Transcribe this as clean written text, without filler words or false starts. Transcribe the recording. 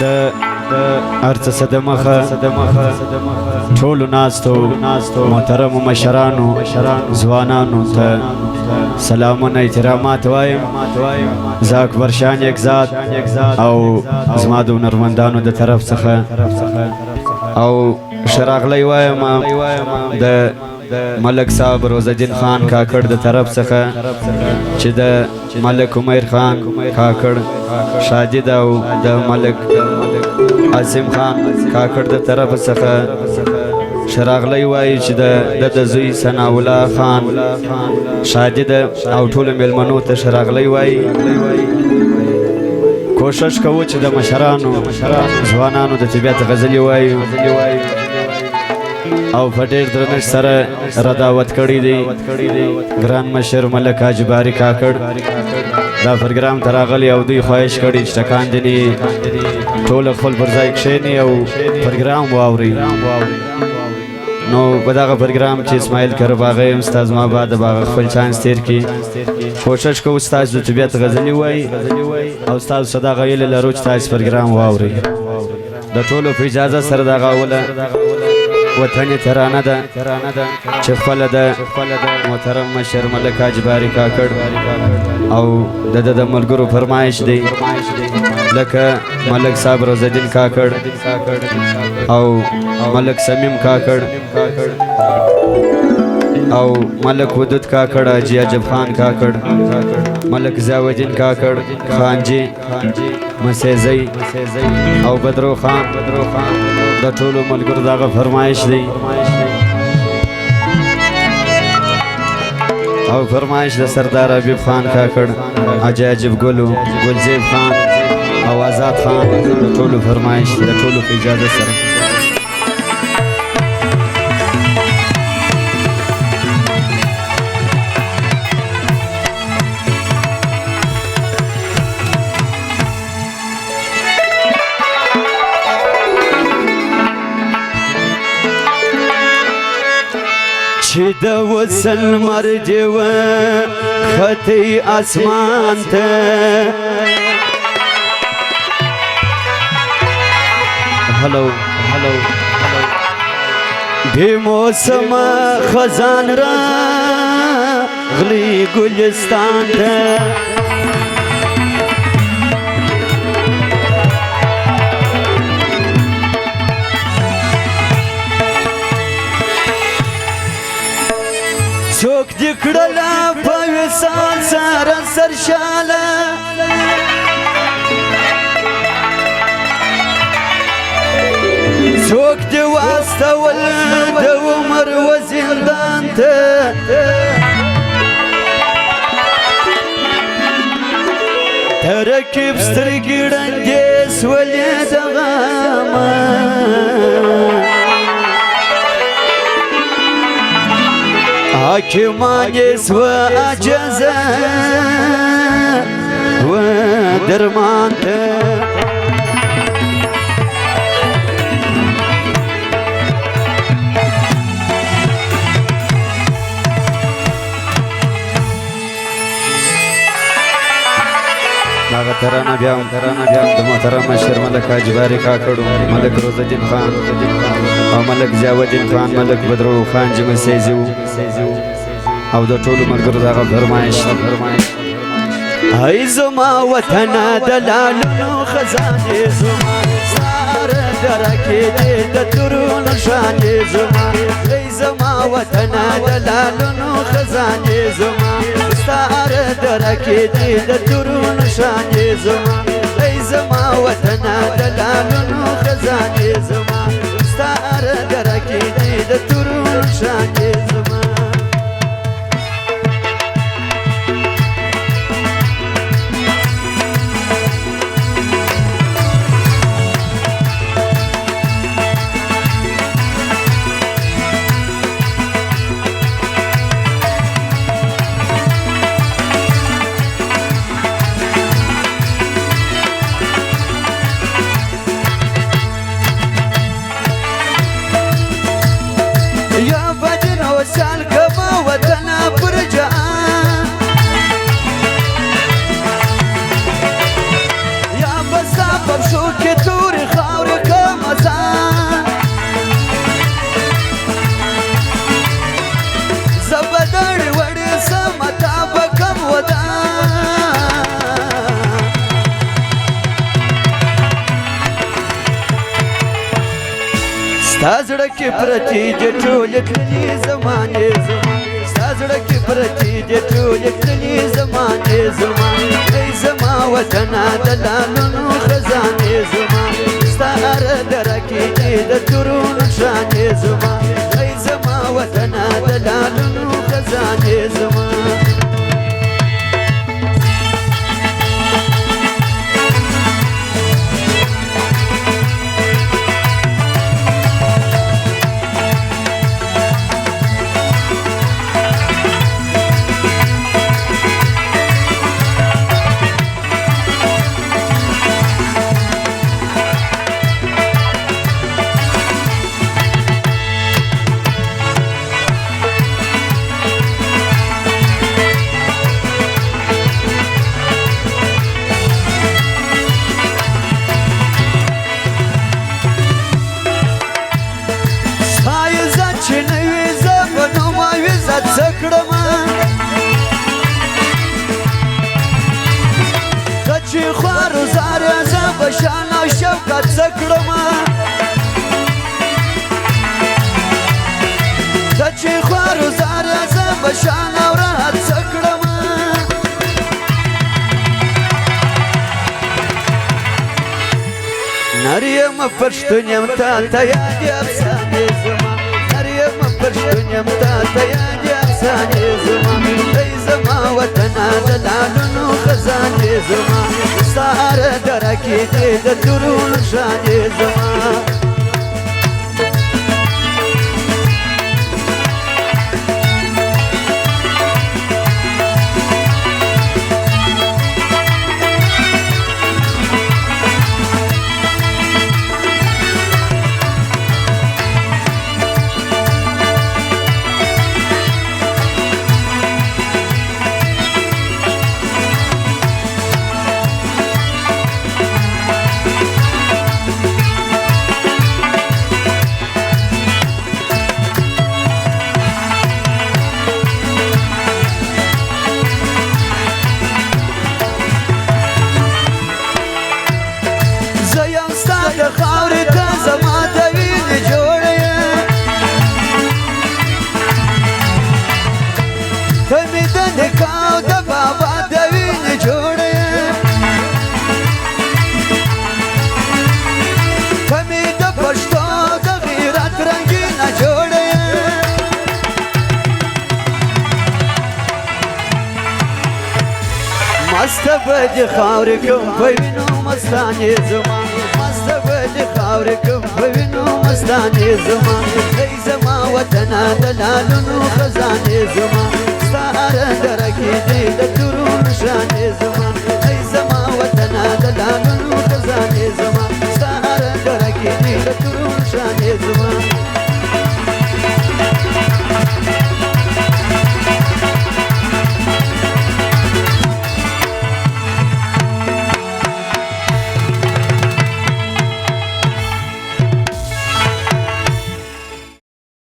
د ارڅ صدمخه ټولو ناستو محترم مشرانو ځوانانو ته سلامونه احترامات وایم. زه اکبر شان یک ذات او زما د هنرمندانو د طرف څخه او شراغلی وایم د ملک صاحب روزالدین خان کاکړ د طرف څخه چې د ملک عمیر خان کاکړ شاجد او د ملک عاصم خان کاکړ د طرف څخه شراغلی وایي چې د زوی ثناء الله خان شاجد او ټولو میلمنو ته شراغلی وایي. کوشش کوو چې د مشرانو ځوانانو د طبیعت غزلې وایو او په ډېر درنښت سره رداوت کړی دی ګران مشر ملک حاجي باري کاکړ دا پروګرام ته راغلی او دوی خواهش کړی چې ټکان ځینې ټول خپل پر ځای کښېني او پروګرام واوري. نو په دغه پروګرام چې اسماعیل کرباغی هم ستا زما بعد به هغه خپل چانس تېر کړي. کوشش کوو ستاسو د طبیعت غزلې وایي او ستاسو څه دغه هیله لرو چې تاسو پروګرام واورئ. د ټولو په اجازه سره دغه اوله وطني ترانه ده چې خپله د محترم مشر ملک حاجي باري کاکړ او د ملګرو فرمایش دی لکه ملک صاحب روزالدین کاکړ او ملک سمیم کاکړ او ملک ودود کاکړ حاجي عجب خان کاکړ ملک ضیاءالدین کاکړ خانجي مسیزی او بدرو خان د ټولو ملګرو دغه فرمایش دی او فرمایش د سردار حبیب خان کاکړ حاجي عجب ګلو ګلزیب خان او آزاد خان د ټولو فرمایش د ټولو په اجازه سره چې د وصل مرج و خطی اسمان ته هلو بی موسم خزان را غلی گلستان ته څوک دې کړله په وصال سره سرشاله څوک دې واستول د عمر و زندان ته ترکیب سترګې ړندې سولې د غمه حاکمان سو عجزه و درمان ته دغه ترانه بیا د محترم مشر ملک حاجي باري کاکړ ملک روزالدین خان او ملک ضیاءالدین خان ملک بدرو خان جي مسیزي او د ټولو ملګرو دغه فرمایش ای زما وطن د لالونو خزانې زما ساره درکې دې د تورونو شانې زما ای زما وطن د لالونو خزانې زما ساره درکې دې د تورونو شانې زما ای زما وطن د لالونو خزانې زما ساره درکې دې د تورونو شانې زما شو که ستا زړه کې پرتې دي ټولې تللې زمانې زما ستا زړه کې پرتې دي ټولې تللې زمانې زما ای زما وطنه د لالونو خزانې زما ستا هره دره کې دي د تورونو شانې زما ای زما وطنه د لالونو خزانې زما چې خوارو زاره زه به شان او شوکت څه کړمه ته چې خوارو زاره زه به شان او راحت څه کړمه نر یم پښتون یم تا ته یادې افسانې زما نر یم پښتون یم تا ته یادې افسانې زما ای زما وطنه د لالونو خزانې زما ستا هره دره کې دې د تورونو شانې زما د خاورې ته زما د وینې جوړه یې ته مې د نیکه او د بابا د وینې جوړه یې ته مې د پښتو د غیرت رنګینه جوړه یې مسته به د خاورې کوم په وینو مستانې زما مسته به د خاورې کوم په وینو مستانې زما ای زما وطنه د لالونو خزانې زما ستا هره دره کې دې د